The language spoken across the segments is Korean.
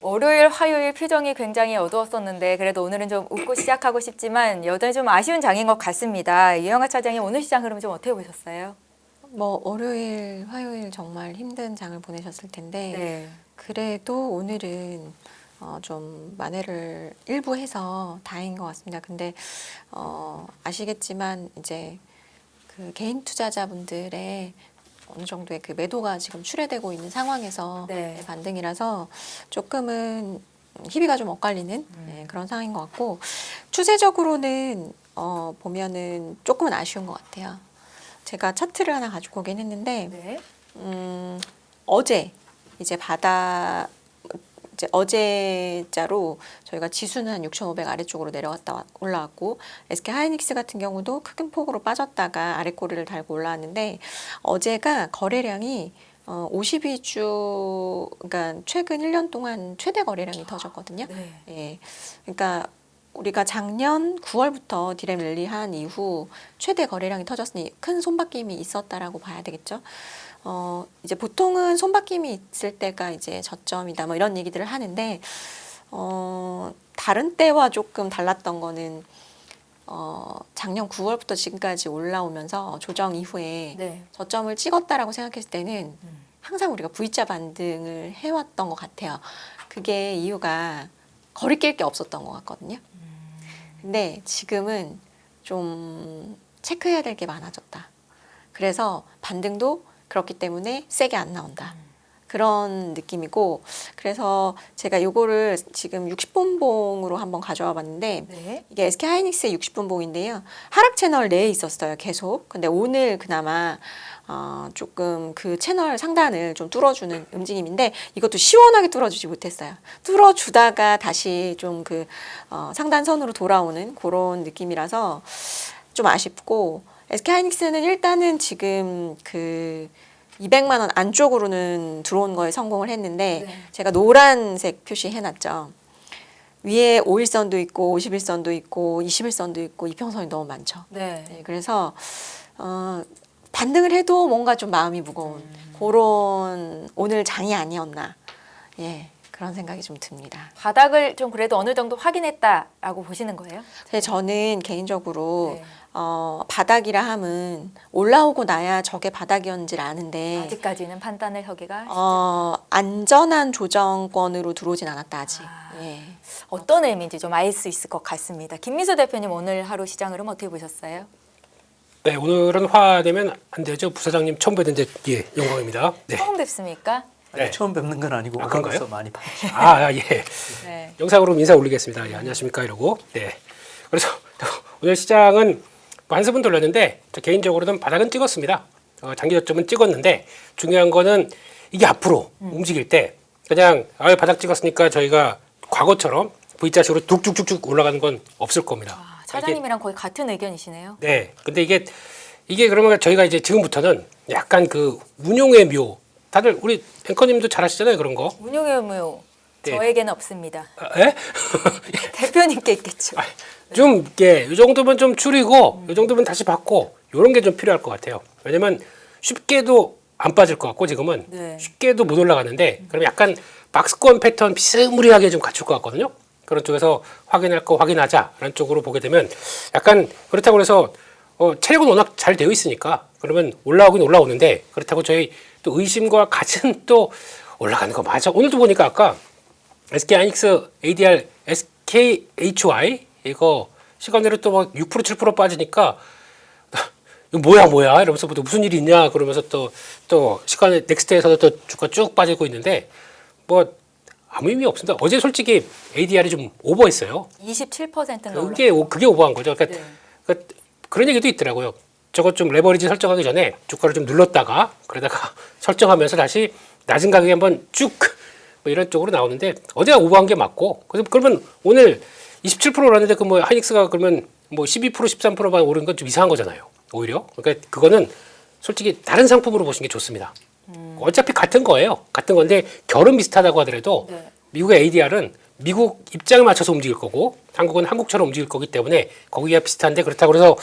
월요일, 화요일 표정이 굉장히 어두웠었는데 그래도 오늘은 좀 웃고 시작하고 싶지만 여전히 좀 아쉬운 장인 것 같습니다. 이영하 차장님 오늘 시장 흐름 좀 어떻게 보셨어요? 뭐 월요일, 화요일 정말 힘든 장을 보내셨을 텐데 네. 그래도 오늘은 좀 만회를 일부 해서 다행인 것 같습니다. 근데 아시겠지만 이제 그 개인 투자자분들의 어느 정도의 그 매도가 지금 출회되고 있는 상황에서 네. 반등이라서 조금은 희비가 좀 엇갈리는 그런 상황인 것 같고 추세적으로는 보면은 조금은 아쉬운 것 같아요. 제가 차트를 하나 가지고 오긴 했는데 네. 어제 이제 어제자로 저희가 지수는 한 6,500 아래쪽으로 내려갔다 올라왔고 SK 하이닉스 같은 경우도 큰 폭으로 빠졌다가 아래 꼬리를 달고 올라왔는데 어제가 거래량이 52주 그러니까 최근 1년 동안 최대 거래량이 터졌거든요. 네. 예. 그러니까 우리가 작년 9월부터 디램 랠리한 이후 최대 거래량이 터졌으니 큰 손바뀜이 있었다라고 봐야 되겠죠. 이제 보통은 손바뀜이 있을 때가 이제 저점이다 뭐 이런 얘기들을 하는데 다른 때와 조금 달랐던 거는 작년 9월부터 지금까지 올라오면서 조정 이후에 네. 저점을 찍었다라고 생각했을 때는 항상 우리가 V자 반등을 해왔던 것 같아요. 그게 이유가 거리낄 게 없었던 것 같거든요. 근데 지금은 좀 체크해야 될 게 많아졌다. 그래서 반등도 그렇기 때문에 세게 안 나온다. 그런 느낌이고 그래서 제가 요거를 지금 60분봉으로 한번 가져와 봤는데 네. 이게 SK 하이닉스의 60분봉인데요. 하락 채널 내에 있었어요. 계속. 근데 오늘 그나마 조금 그 채널 상단을 좀 뚫어주는 움직임인데 이것도 시원하게 뚫어주지 못했어요. 뚫어주다가 다시 좀 그 상단선으로 돌아오는 그런 느낌이라서 좀 아쉽고 SK 하이닉스는 일단은 지금 그 200만 원 안쪽으로는 들어온 거에 성공을 했는데 네. 제가 노란색 표시해놨죠. 위에 5일선도 있고 50일선도 있고 20일선도 있고 이평선이 너무 많죠. 네. 네, 그래서 반등을 해도 뭔가 좀 마음이 무거운 그런 오늘 장이 아니었나. 예, 그런 생각이 좀 듭니다. 바닥을 좀 그래도 어느 정도 확인했다라고 보시는 거예요? 근데 저는 개인적으로 네. 바닥이라 함은 올라오고 나야 저게 바닥이었는지를 아는데 아직까지는 판단을 하기가 안전한 조정권으로 들어오진 않았다 아직. 예. 어떤 의미인지 좀 알 수 있을 것 같습니다. 김미수 대표님 오늘 하루 시장 흐름 어떻게 보셨어요? 네, 오늘은 화내면 안 되죠. 부사장님 처음 뵙는데 예, 영광입니다. 네. 처음 뵙습니까? 네. 처음 뵙는 건 아니고 아, 그런가요? 오래돼서 많이 봤죠. 예. 네. 영상으로 인사 올리겠습니다. 예, 안녕하십니까 이러고. 네. 그래서 오늘 시장은 한 세 번 돌렸는데 저 개인적으로는 바닥은 찍었습니다. 장기 저점은 찍었는데 중요한 거는 이게 앞으로 움직일 때 그냥 바닥 찍었으니까 저희가 과거처럼 V자식으로 뚝뚝뚝뚝 올라가는 건 없을 겁니다. 차장님이랑 거의 같은 의견이시네요. 네. 근데 이게 그러면 저희가 이제 지금부터는 약간 그 운용의 묘. 다들 우리 앵커님도 잘 아시잖아요, 그런 거. 운용의 묘 네. 저에게는 없습니다. 예? 대표님께 있겠죠. 좀 이게 이 정도면 좀 줄이고 이 정도면 다시 받고 이런 게 좀 필요할 것 같아요. 왜냐면 쉽게도 안 빠질 것 같고 지금은 네. 쉽게도 못 올라가는데 그럼 약간 박스권 패턴 비스무리하게 좀 갖출 것 같거든요. 그런 쪽에서 확인할 거 확인하자라는 쪽으로 보게 되면 약간 그렇다고 해서 체력은 워낙 잘 되어 있으니까 그러면 올라오긴 올라오는데 그렇다고 저희 또 의심과 같은 또 올라가는 거 맞아. 오늘도 보니까 아까 SK 하이닉스 ADR SKHY 이거 시간으로 또 막 6% 7% 빠지니까 이거 뭐야 이러면서 무슨 일이 있냐 그러면서 또 시간에 넥스트에서도 또 주가 쭉 빠지고 있는데 뭐 아무 의미 없습니다. 어제 솔직히 ADR이 좀 오버했어요. 27%가 그게 오버한 거죠. 그러니까 네. 그런 얘기도 있더라고요. 저거 좀 레버리지 설정하기 전에 주가를 좀 눌렀다가 그러다가 설정하면서 다시 낮은 가격에 한번 쭉 뭐 이런 쪽으로 나오는데 어제가 오버한 게 맞고 그러면 오늘 27%라는데 그 뭐 하이닉스가 그러면 뭐 12% 13%만 오른 건 좀 이상한 거잖아요. 오히려 그러니까 그거는 솔직히 다른 상품으로 보시는 게 좋습니다. 어차피 같은 거예요. 같은 건데 결은 비슷하다고 하더라도 네. 미국의 ADR은 미국 입장에 맞춰서 움직일 거고 한국은 한국처럼 움직일 거기 때문에 거기가 비슷한데 그렇다고 해서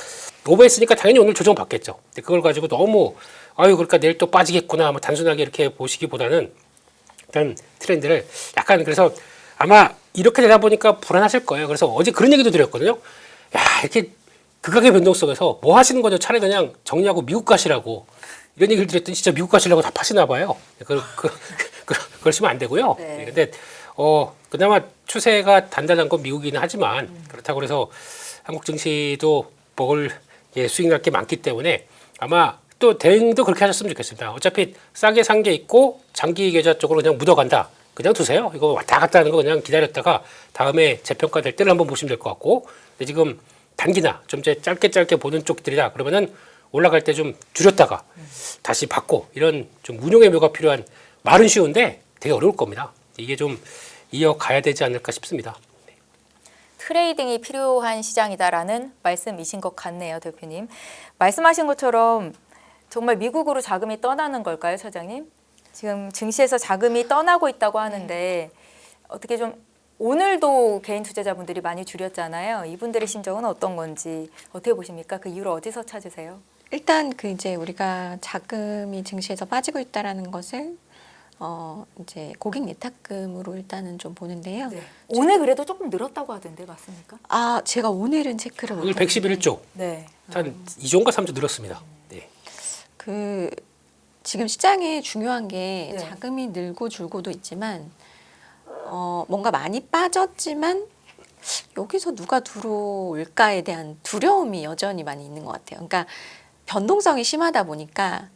오버했으니까 당연히 오늘 조정 받겠죠. 근데 그걸 가지고 너무 그러니까 내일 또 빠지겠구나 뭐 단순하게 이렇게 보시기보다는 일단 트렌드를 약간 그래서 아마 이렇게 되다 보니까 불안하실 거예요. 그래서 어제 그런 얘기도 드렸거든요. 야, 이렇게 극악의 변동 속에서 뭐 하시는 거죠? 차라리 그냥 정리하고 미국 가시라고 이런 얘기를 드렸더니 진짜 미국 가시려고 다 파시나 봐요. 그러시면 안 되고요. 네. 근데 그나마 추세가 단단한 건 미국이긴 하지만 그렇다고 해서 한국 증시도 먹을 수익 날 게 많기 때문에 아마 또 대응도 그렇게 하셨으면 좋겠습니다. 어차피 싸게 산 게 있고 장기 계좌 쪽으로 그냥 묻어간다. 그냥 두세요. 이거 왔다 갔다 하는 거 그냥 기다렸다가 다음에 재평가 될 때를 한번 보시면 될 것 같고, 근데 지금 단기나 좀 이제 짧게 보는 쪽들이다. 그러면은 올라갈 때 좀 줄였다가 다시 받고 이런 좀 운용의 묘가 필요한, 말은 쉬운데 되게 어려울 겁니다. 이게 좀 이어가야 되지 않을까 싶습니다. 트레이딩이 필요한 시장이다라는 말씀이신 것 같네요, 대표님. 말씀하신 것처럼 정말 미국으로 자금이 떠나는 걸까요, 차장님? 지금 증시에서 자금이 떠나고 있다고 하는데 어떻게 좀 오늘도 개인 투자자분들이 많이 줄였잖아요. 이분들의 심정은 어떤 건지 어떻게 보십니까? 그 이유를 어디서 찾으세요? 일단 그 이제 우리가 자금이 증시에서 빠지고 있다라는 것을 이제 고객 예탁금으로 일단은 좀 보는데요. 네. 오늘 그래도 조금 늘었다고 하던데 맞습니까? 아, 제가 오늘은 체크를 오늘 못했는데 111조, 네. 한 2조인가 3조 늘었습니다. 네. 그 지금 시장에 중요한 게 네. 자금이 늘고 줄고도 있지만 뭔가 많이 빠졌지만 여기서 누가 들어올까에 대한 두려움이 여전히 많이 있는 것 같아요. 그러니까 변동성이 심하다 보니까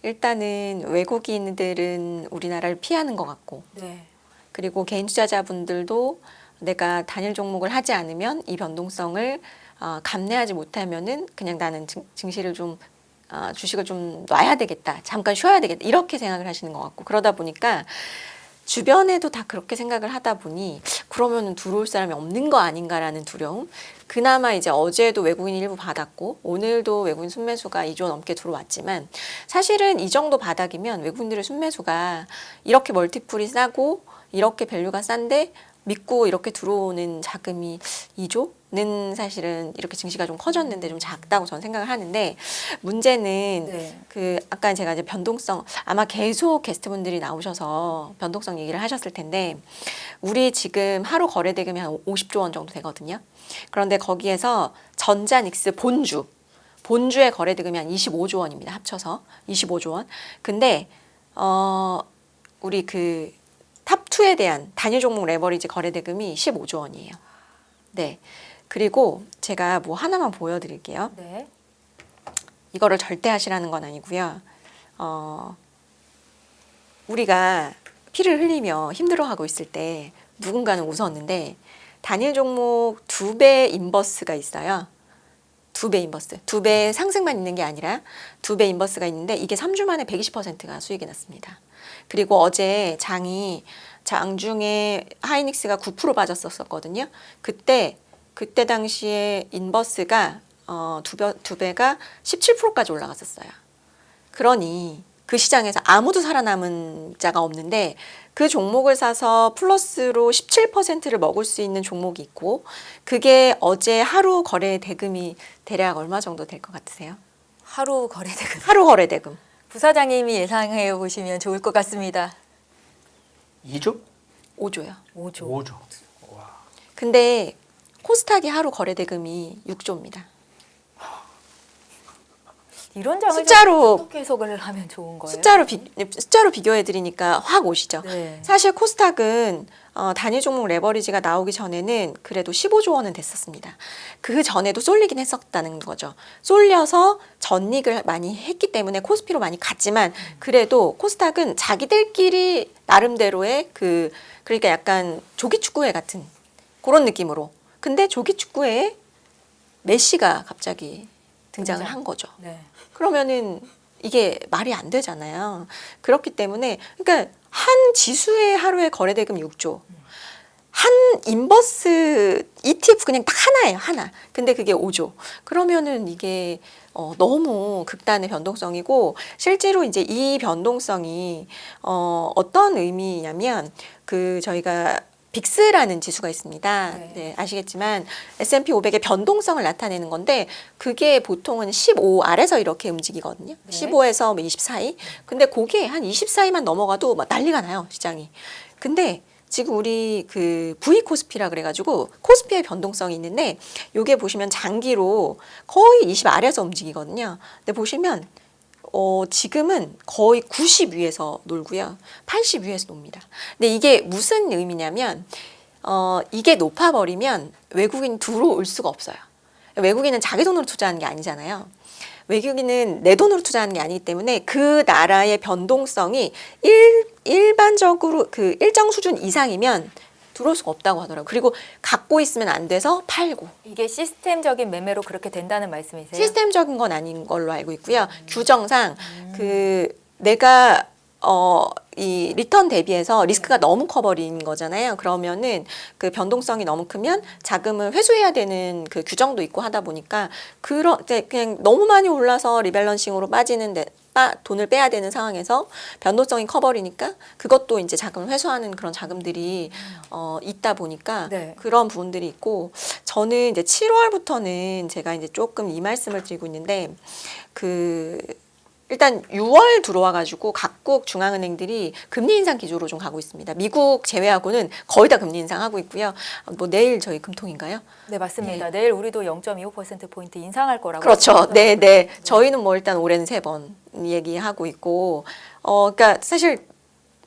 일단은 외국인들은 우리나라를 피하는 것 같고, 네. 그리고 개인 투자자분들도 내가 단일 종목을 하지 않으면 이 변동성을 감내하지 못하면은 그냥 나는 증시를 좀 주식을 좀 놔야 되겠다, 잠깐 쉬어야 되겠다, 이렇게 생각을 하시는 것 같고, 그러다 보니까 주변에도 다 그렇게 생각을 하다 보니 그러면은 들어올 사람이 없는 거 아닌가라는 두려움. 그나마 이제 어제도 외국인 일부 받았고 오늘도 외국인 순매수가 2조 넘게 들어왔지만 사실은 이 정도 바닥이면 외국인들의 순매수가 이렇게 멀티플이 싸고 이렇게 밸류가 싼데 믿고 이렇게 들어오는 자금이 2조는 사실은 이렇게 증시가 좀 커졌는데 좀 작다고 저는 생각을 하는데, 문제는 네. 그 아까 제가 이제 변동성, 아마 계속 게스트분들이 나오셔서 변동성 얘기를 하셨을 텐데, 우리 지금 하루 거래 대금이 한 50조 원 정도 되거든요. 그런데 거기에서 전자닉스 본주의 거래 대금이 한 25조 원입니다. 합쳐서 25조 원. 근데 우리 그 탑2에 대한 단일 종목 레버리지 거래 대금이 15조 원이에요. 네. 그리고 제가 뭐 하나만 보여드릴게요. 네. 이거를 절대 하시라는 건 아니고요. 우리가 피를 흘리며 힘들어하고 있을 때 누군가는 웃었는데, 단일 종목 2배 인버스가 있어요. 2배 인버스. 2배 상승만 있는 게 아니라 2배 인버스가 있는데 이게 3주 만에 120%가 수익이 났습니다. 그리고 어제 장중에 하이닉스가 9% 빠졌었거든요. 그때 당시에 인버스가 두 배가 17%까지 올라갔었어요. 그러니 그 시장에서 아무도 살아남은 자가 없는데 그 종목을 사서 플러스로 17%를 먹을 수 있는 종목이 있고, 그게 어제 하루 거래 대금이 대략 얼마 정도 될 것 같으세요? 하루 거래 대금. 하루 거래 대금. 부사장님이 예상해 보시면 좋을 것 같습니다. 2조? 5조요. 5조. 5조. 근데 코스닥이 하루 거래 대금이 6조입니다. 이런 장을 숫자로- 어떻게 해석을 하면 좋은 거예요? 숫자로 비교해 드리니까 확 오시죠. 네. 사실 코스닥은 단일 종목 레버리지가 나오기 전에는 그래도 15조 원은 됐었습니다. 그 전에도 쏠리긴 했었다는 거죠. 쏠려서 전익을 많이 했기 때문에 코스피로 많이 갔지만, 그래도 코스닥은 자기들끼리 나름대로의 그러니까 약간 조기축구회 같은 그런 느낌으로. 근데 조기축구회에 메시가 갑자기 등장을 한 거죠. 네. 그러면은 이게 말이 안 되잖아요. 그렇기 때문에, 그러니까 한 지수의 하루에 거래 대금 6조, 한 인버스 ETF 그냥 딱 하나예요, 하나. 근데 그게 5조. 그러면은 이게 너무 극단의 변동성이고, 실제로 이제 이 변동성이 어떤 의미냐면, 저희가 빅스라는 지수가 있습니다. 네. 네, 아시겠지만 S&P 500의 변동성을 나타내는 건데, 그게 보통은 15 아래서 이렇게 움직이거든요. 네. 15에서 20 사이. 근데 그게 한 20 사이만 넘어가도 막 난리가 나요, 시장이. 근데 지금 우리 그 V 코스피라 그래가지고 코스피의 변동성이 있는데 요게 보시면 장기로 거의 20 아래에서 움직이거든요. 근데 보시면 지금은 거의 90 위에서 놀고요. 80 위에서 놉니다. 근데 이게 무슨 의미냐면 이게 높아버리면 외국인 들어올 수가 없어요. 외국인은 자기 돈으로 투자하는 게 아니잖아요. 외국인은 내 돈으로 투자하는 게 아니기 때문에 그 나라의 변동성이 일반적으로 그 일정 수준 이상이면 들어올 수가 없다고 하더라고요. 그리고 갖고 있으면 안 돼서 팔고. 이게 시스템적인 매매로 그렇게 된다는 말씀이세요? 시스템적인 건 아닌 걸로 알고 있고요. 규정상 그 내가 이 리턴 대비해서 리스크가 너무 커버린 거잖아요. 그러면은 그 변동성이 너무 크면 자금을 회수해야 되는 그 규정도 있고 하다 보니까 그냥 너무 많이 올라서 리밸런싱으로 빠지는데 돈을 빼야 되는 상황에서 변동성이 커버리니까 그것도 이제 자금을 회수하는 그런 자금들이 있다 보니까 네. 그런 부분들이 있고 저는 이제 7월부터는 제가 이제 조금 이 말씀을 드리고 있는데 일단 6월 들어와가지고 각국 중앙은행들이 금리 인상 기조로 좀 가고 있습니다. 미국 제외하고는 거의 다 금리 인상하고 있고요. 뭐 내일 저희 금통인가요? 네, 맞습니다. 내일 우리도 0.25%포인트 인상할 거라고. 그렇죠. 했습니다. 네, 네. 저희는 뭐 일단 올해는 3번 얘기하고 있고, 그러니까 사실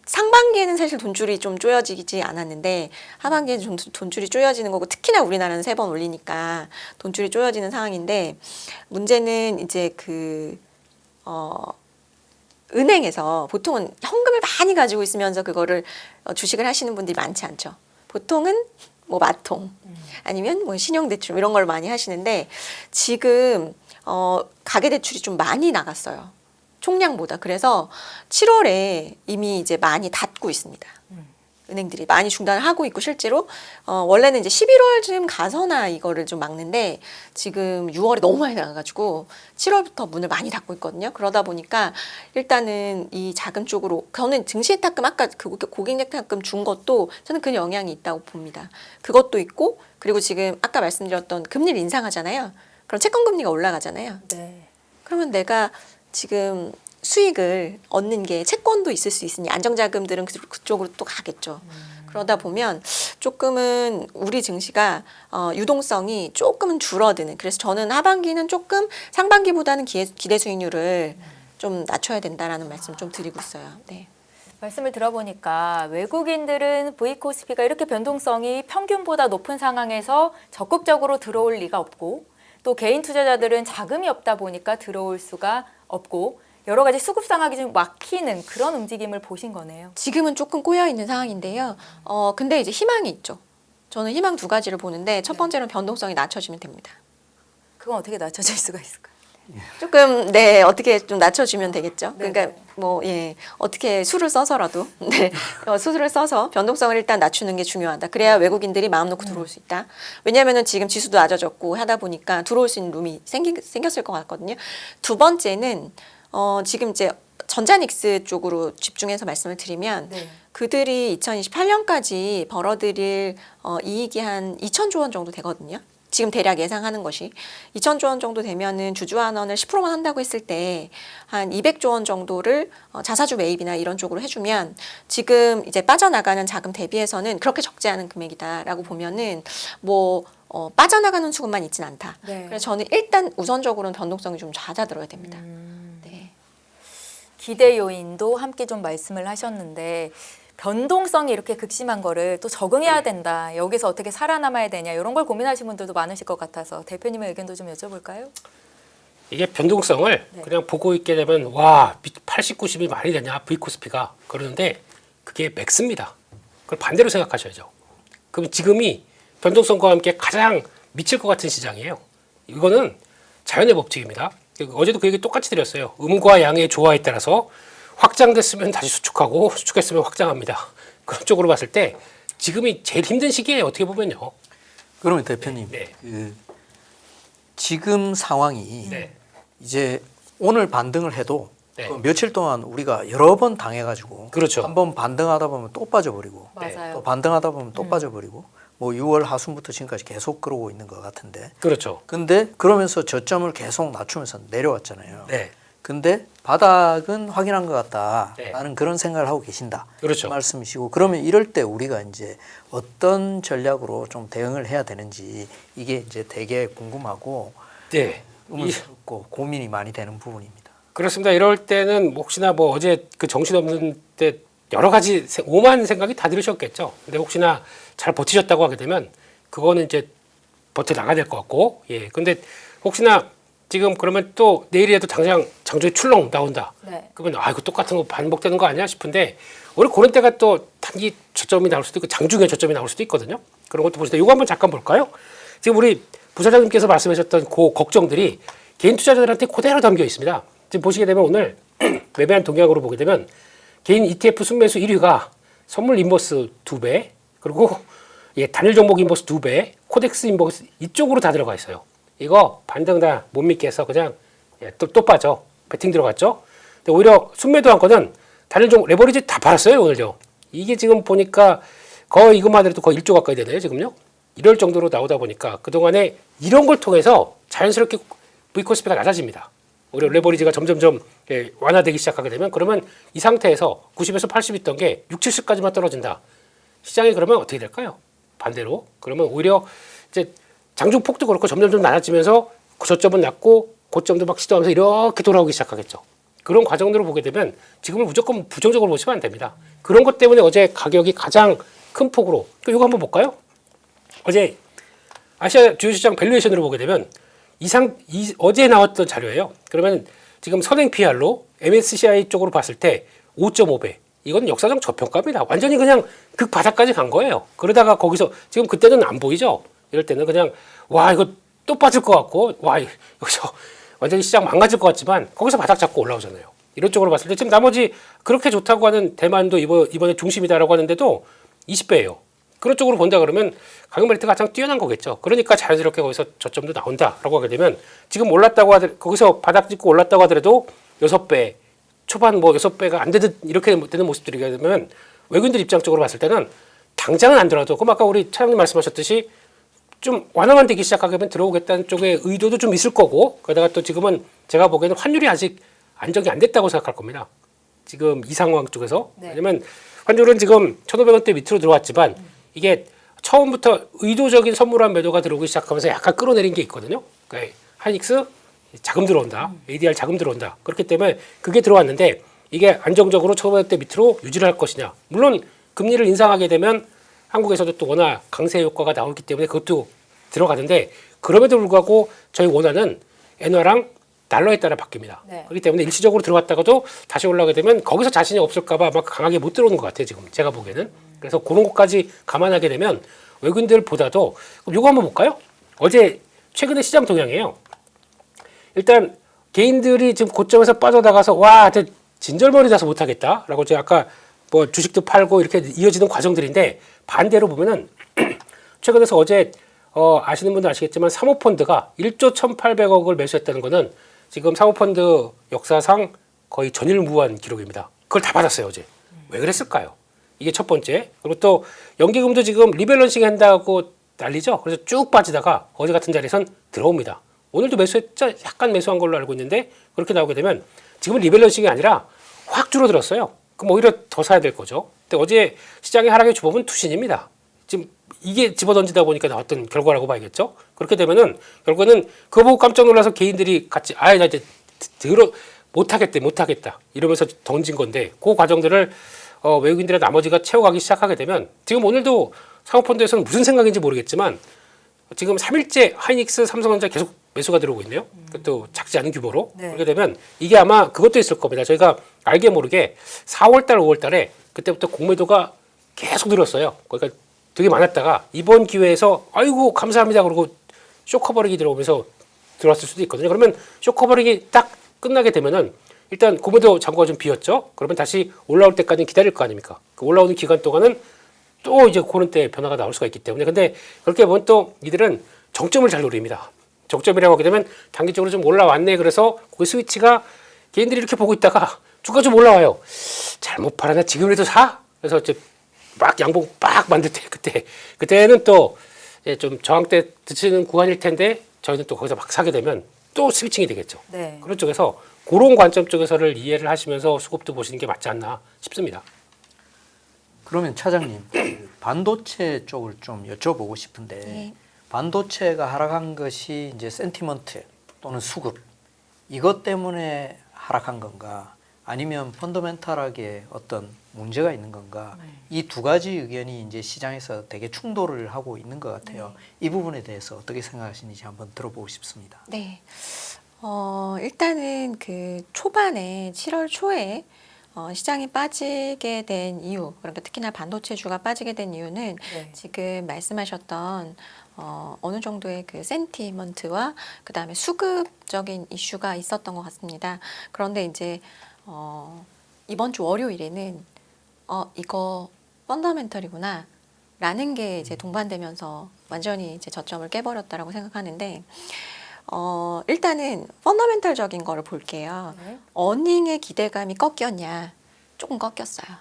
상반기에는 사실 돈줄이 좀 쪼여지지 않았는데 하반기에는 좀 돈줄이 쪼여지는 거고 특히나 우리나라는 3번 올리니까 돈줄이 쪼여지는 상황인데 문제는 이제 은행에서 보통은 현금을 많이 가지고 있으면서 그거를 주식을 하시는 분들이 많지 않죠. 보통은 뭐 마통 아니면 뭐 신용대출 이런 걸 많이 하시는데 지금 가계대출이 좀 많이 나갔어요. 총량보다. 그래서 7월에 이미 이제 많이 닫고 있습니다. 은행들이 많이 중단을 하고 있고 실제로 원래는 이제 11월쯤 가서나 이거를 좀 막는데 지금 6월에 너무 많이 나가가지고 7월부터 문을 많이 닫고 있거든요. 그러다 보니까 일단은 이 자금 쪽으로 저는 증시예탁금 아까 그 고객예탁금 준 것도 저는 그 영향이 있다고 봅니다. 그것도 있고 그리고 지금 아까 말씀드렸던 금리를 인상하잖아요. 그럼 채권금리가 올라가잖아요. 네. 그러면 내가 지금 수익을 얻는 게 채권도 있을 수 있으니 안정자금들은 그쪽으로 또 가겠죠. 그러다 보면 조금은 우리 증시가 유동성이 조금은 줄어드는. 그래서 저는 하반기는 조금 상반기보다는 기대 수익률을 좀 낮춰야 된다라는 말씀 좀 드리고 있어요. 네. 말씀을 들어보니까 외국인들은 V코스피가 이렇게 변동성이 평균보다 높은 상황에서 적극적으로 들어올 리가 없고 또 개인 투자자들은 자금이 없다 보니까 들어올 수가 없고 여러 가지 수급 상황이 좀 막히는 그런 움직임을 보신 거네요. 지금은 조금 꼬여 있는 상황인데요. 근데 이제 희망이 있죠. 저는 희망 2가지를 보는데 첫 번째로는 변동성이 낮춰지면 됩니다. 그건 어떻게 낮춰질 수가 있을까요? 조금 어떻게 좀 낮춰주면 되겠죠. 네네. 그러니까 뭐 어떻게 수를 써서라도 수를 써서 변동성을 일단 낮추는 게 중요하다. 그래야 외국인들이 마음 놓고 들어올 수 있다. 왜냐하면은 지금 지수도 낮아졌고 하다 보니까 들어올 수 있는 룸이 생겼을 것 같거든요. 두 번째는 지금 이제 전자닉스 쪽으로 집중해서 말씀을 드리면 네. 그들이 2028년까지 벌어들일 이익이 한 2,000조 원 정도 되거든요. 지금 대략 예상하는 것이 2,000조 원 정도 되면은 주주환원을 10%만 한다고 했을 때 한 200조 원 정도를 자사주 매입이나 이런 쪽으로 해주면 지금 이제 빠져나가는 자금 대비해서는 그렇게 적지 않은 금액이다라고 보면은 뭐 빠져나가는 수급만 있진 않다. 네. 그래서 저는 일단 우선적으로는 변동성이 좀 잦아들어야 됩니다. 네. 기대 요인도 함께 좀 말씀을 하셨는데 변동성이 이렇게 극심한 거를 또 적응해야 된다. 여기서 어떻게 살아남아야 되냐. 이런 걸 고민하시는 분들도 많으실 것 같아서 대표님의 의견도 좀 여쭤볼까요? 이게 변동성을 네. 그냥 보고 있게 되면 와 80, 90이 말이 되냐 V코스피가 그러는데 그게 맥스입니다. 그걸 반대로 생각하셔야죠. 그럼 지금이 변동성과 함께 가장 미칠 것 같은 시장이에요. 이거는 자연의 법칙입니다. 어제도 그 얘기 똑같이 드렸어요. 음과 양의 조화에 따라서 확장됐으면 다시 수축하고 수축했으면 확장합니다. 그런 쪽으로 봤을 때 지금이 제일 힘든 시기예요. 어떻게 보면요. 그러면 대표님, 네. 지금 상황이 네. 이제 오늘 반등을 해도 네. 그 며칠 동안 우리가 여러 번 당해가지고 그렇죠. 한번 반등하다 보면 또 빠져버리고 맞아요. 또 반등하다 보면 또 빠져버리고 뭐 6월 하순부터 지금까지 계속 그러고 있는 것 같은데 그렇죠. 근데 그러면서 저점을 계속 낮추면서 내려왔잖아요. 네. 근데 바닥은 확인한 것 같다. 네. 라는 그런 생각을 하고 계신다. 그렇죠. 말씀이시고 그러면 이럴 때 우리가 이제 어떤 전략으로 좀 대응을 해야 되는지 이게 이제 되게 궁금하고 네. 의문스럽고 고민이 많이 되는 부분입니다. 그렇습니다. 이럴 때는 혹시나 뭐 어제 그 정신없는 때 여러 가지 오만 생각이 다 들으셨겠죠. 근데 혹시나 잘 버티셨다고 하게 되면 그거는 이제 버텨 나가야 될 것 같고, 예. 근데 혹시나 지금 그러면 또 내일이라도 당장 장중에 출렁 나온다. 네. 그러면 아 이거 똑같은 거 반복되는 거 아니야 싶은데 오늘 그런 때가 또 단기 저점이 나올 수도 있고 장중에 저점이 나올 수도 있거든요. 그런 것도 보시다. 이거 한번 잠깐 볼까요? 지금 우리 부사장님께서 말씀하셨던 그 걱정들이 개인 투자자들한테 그대로 담겨 있습니다. 지금 보시게 되면 오늘 매매한 동향으로 보게 되면 개인 ETF 순매수 1위가 선물 인버스 2배, 그리고 예, 단일 종목 인버스 2배, 코덱스 인버스 이쪽으로 다 들어가 있어요. 이거 반등 다 못 믿게 해서 그냥 예, 또 빠져. 배팅 들어갔죠. 근데 오히려 순매도 한 거는 단일 종목 레버리지 다 팔았어요, 오늘요. 이게 지금 보니까 거의 이것만 해도 거의 1조 가까이 되네요, 지금요. 이럴 정도로 나오다 보니까 그동안에 이런 걸 통해서 자연스럽게 V코스피가 낮아집니다. 오히려 레버리지가 점점점 예, 완화되기 시작하게 되면 그러면 이 상태에서 90에서 80 있던 게 6, 70까지만 떨어진다. 시장이 그러면 어떻게 될까요? 반대로 그러면 오히려 이제 장중 폭도 그렇고 점점점 낮아지면서 그 저점은 낮고 고점도 막 시도하면서 이렇게 돌아오기 시작하겠죠. 그런 과정으로 보게 되면 지금은 무조건 부정적으로 보시면 안 됩니다. 그런 것 때문에 어제 가격이 가장 큰 폭으로 이거 한번 볼까요? 어제 아시아 주요 시장 밸류에이션으로 보게 되면 어제 나왔던 자료예요. 그러면 지금 선행 PR로 MSCI 쪽으로 봤을 때 5.5배. 이건 역사적 저평가입니다. 완전히 그냥 극 바닥까지 간 거예요. 그러다가 거기서 지금 그때는 안 보이죠. 이럴 때는 그냥 와 이거 또 빠질 것 같고 와 여기서 완전히 시장 망가질 것 같지만 거기서 바닥 잡고 올라오잖아요. 이런 쪽으로 봤을 때 지금 나머지 그렇게 좋다고 하는 대만도 이번에 중심이다라고 하는데도 20배예요. 그런 쪽으로 본다 그러면 가격 메리트가 가장 뛰어난 거겠죠. 그러니까 자연스럽게 거기서 저점도 나온다라고 하게 되면 지금 올랐다고 거기서 바닥 짚고 올랐다고 하더라도 6배 초반 뭐 6배가 안 되듯 이렇게 되는 모습들이 되면 외국인들 입장적으로 봤을 때는 당장은 안 들어도 그럼 아까 우리 차장님 말씀하셨듯이 좀 완화만 되기 시작하게 되면 들어오겠다는 쪽의 의도도 좀 있을 거고 그러다가 또 지금은 제가 보기에는 환율이 아직 안정이 안 됐다고 생각할 겁니다. 지금 이 상황 쪽에서. 네. 왜냐면 환율은 지금 1,500원대 밑으로 들어왔지만 이게 처음부터 의도적인 선물한 매도가 들어오기 시작하면서 약간 끌어내린 게 있거든요. 그러니까 하이닉스 자금 들어온다. ADR 자금 들어온다. 그렇기 때문에 그게 들어왔는데 이게 안정적으로 1,500원대 밑으로 유지를 할 것이냐. 물론 금리를 인상하게 되면 한국에서도 또 워낙 강세 효과가 나오기 때문에 그것도 들어가는데 그럼에도 불구하고 저희 원화는 엔화랑 달러에 따라 바뀝니다. 네. 그렇기 때문에 일시적으로 들어갔다가도 다시 올라가게 되면 거기서 자신이 없을까 봐 아마 강하게 못 들어오는 것 같아요. 지금 제가 보기에는. 그래서 그런 것까지 감안하게 되면 외국인들보다도 그럼 이거 한번 볼까요? 어제 최근에 시장 동향이에요. 일단 개인들이 지금 고점에서 빠져나가서 와 진절머리 나서 못하겠다라고 제가 아까 뭐 주식도 팔고 이렇게 이어지는 과정들인데 반대로 보면은 최근에서 어제 아시는 분도 아시겠지만 사모펀드가 1조 1,800억을 매수했다는 거는 지금 사모펀드 역사상 거의 전일무한 기록입니다. 그걸 다 받았어요 어제. 왜 그랬을까요? 이게 첫 번째. 그리고 또 연기금도 지금 리밸런싱 한다고 난리죠. 그래서 쭉 빠지다가 어제 같은 자리에선 들어옵니다. 오늘도 매수했죠. 약간 매수한 걸로 알고 있는데 그렇게 나오게 되면 지금은 리밸런싱이 아니라 확 줄어들었어요. 그럼 오히려 더 사야 될 거죠. 근데 어제 시장의 하락의 주범은 투신입니다. 지금 이게 집어던지다 보니까 나왔던 결과라고 봐야겠죠. 그렇게 되면은 결국에는 그거 보고 깜짝 놀라서 개인들이 같이 나 이제 못하겠다 이러면서 던진 건데 그 과정들을 외국인들의 나머지가 채워가기 시작하게 되면 지금 오늘도 사모펀드에서는 무슨 생각인지 모르겠지만 지금 3일째 하이닉스, 삼성전자 계속 매수가 들어오고 있네요. 그것도 작지 않은 규모로. 네. 그렇게 되면 이게 아마 그것도 있을 겁니다. 저희가 알게 모르게 4월달, 5월달에 그때부터 공매도가 계속 늘었어요. 그러니까 되게 많았다가 이번 기회에서 아이고 감사합니다 그러고 쇼커버리기 들어오면서 들어왔을 수도 있거든요. 그러면 쇼커버리기 딱 끝나게 되면은 일단 공매도 잔고가 좀 비었죠. 그러면 다시 올라올 때까지 기다릴 거 아닙니까? 그 올라오는 기간 동안은 또 이제 그런 때 변화가 나올 수가 있기 때문에 근데 그렇게 보면 또 이들은 정점을 잘 노립니다. 정점이라고 하게 되면 단기적으로 좀 올라왔네. 그래서 그 스위치가 개인들이 이렇게 보고 있다가 주가 좀 올라와요. 잘못 팔았나 지금이라도 사? 그래서 이제 막 양봉 빡 만들 때 그때는 또 좀 저항 때 드치는 구간일 텐데 저희는 또 거기서 막 사게 되면 또 스위칭이 되겠죠. 네. 그런 쪽에서 그런 관점 쪽에서를 이해를 하시면서 수급도 보시는 게 맞지 않나 싶습니다. 그러면 차장님 그 반도체 쪽을 좀 여쭤보고 싶은데 네. 반도체가 하락한 것이 이제 센티먼트 또는 수급 이것 때문에 하락한 건가 아니면 펀더멘탈하게 어떤 문제가 있는 건가 이 두 가지 의견이 이제 시장에서 되게 충돌을 하고 있는 것 같아요. 이 부분에 대해서 어떻게 생각하시는지 한번 들어보고 싶습니다. 네. 일단은 그 초반에 7월 초에 시장이 빠지게 된 이유, 그러니까 특히나 반도체주가 빠지게 된 이유는 네. 지금 말씀하셨던 어느 정도의 그 센티먼트와 그 다음에 수급적인 이슈가 있었던 것 같습니다. 그런데 이제 이번 주 월요일에는 이거 펀더멘털이구나 라는 게 이제 동반되면서 완전히 이제 저점을 깨버렸다라고 생각하는데 일단은 펀더멘털적인 거를 볼게요. 네. 어닝의 기대감이 꺾였냐? 조금 꺾였어요.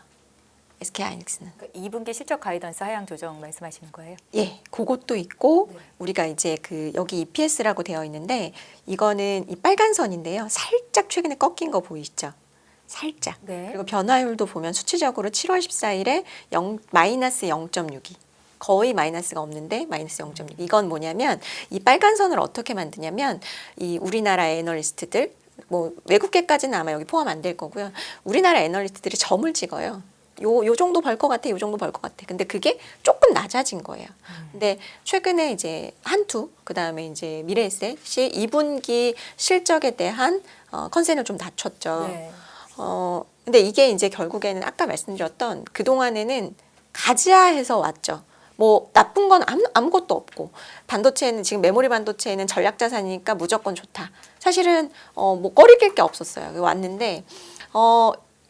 SK하이닉스는. 그러니까 2분기 실적 가이던스 하향 조정 말씀하시는 거예요? 예, 그것도 있고 네. 우리가 이제 그 여기 EPS라고 되어 있는데 이거는 이 빨간 선인데요. 살짝 최근에 꺾인 거 보이시죠? 살짝. 네. 그리고 변화율도 보면 수치적으로 7월 14일에 마이너스 0.62. 거의 마이너스가 없는데 마이너스 0.6. 이건 뭐냐면 이 빨간 선을 어떻게 만드냐면 이 우리나라의 애널리스트들 뭐 외국계까지는 아마 여기 포함 안 될 거고요. 우리나라 애널리스트들이 점을 찍어요. 요 정도 벌 것 같아, 요 정도 벌 것 같아. 근데 그게 조금 낮아진 거예요. 근데 최근에 이제 한투, 그 다음에 이제 미래에셋이 2분기 실적에 대한 컨센을 좀 낮췄죠. 네. 근데 이게 이제 결국에는 아까 말씀드렸던 그 동안에는 가지아해서 왔죠. 뭐 나쁜 건 아무것도 없고 반도체는 지금 메모리 반도체는 전략 자산이니까 무조건 좋다. 사실은 뭐 꺼리낄 게 없었어요. 왔는데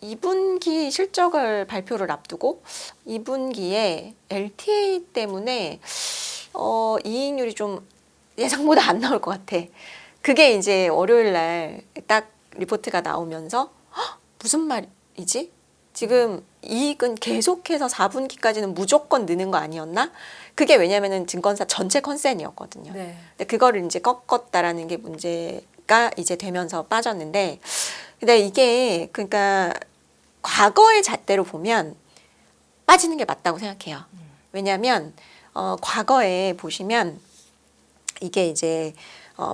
2분기 실적을 발표를 앞두고 2분기에 LTA 때문에 이익률이 좀 예상보다 안 나올 것 같아. 그게 이제 월요일 날 딱 리포트가 나오면서 무슨 말이지? 지금 이익은 계속해서 4분기까지는 무조건 느는 거 아니었나? 그게 왜냐면은 증권사 전체 컨센이었거든요. 네. 근데 그거를 이제 꺾었다라는 게 문제가 이제 되면서 빠졌는데, 근데 이게 그러니까 과거의 잣대로 보면 빠지는 게 맞다고 생각해요. 왜냐하면 과거에 보시면 이게 이제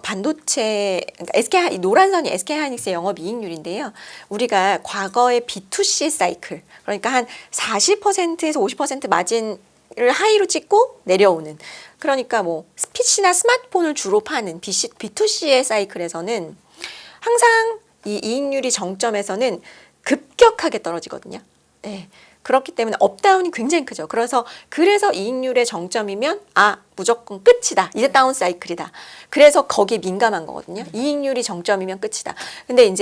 반도체 그러니까 노란 선이 SK 하이닉스의 영업 이익률인데요. 우리가 과거의 B2C 사이클 그러니까 한 40%에서 50% 마진을 하이로 찍고 내려오는 그러니까 뭐 PC나 스마트폰을 주로 파는 B2C의 사이클에서는 항상 이 이익률이 정점에서는 급격하게 떨어지거든요. 네. 그렇기 때문에 업다운이 굉장히 크죠. 그래서 이익률의 정점이면 무조건 끝이다. 이제 다운 사이클이다. 그래서 거기에 민감한 거거든요. 이익률이 정점이면 끝이다. 근데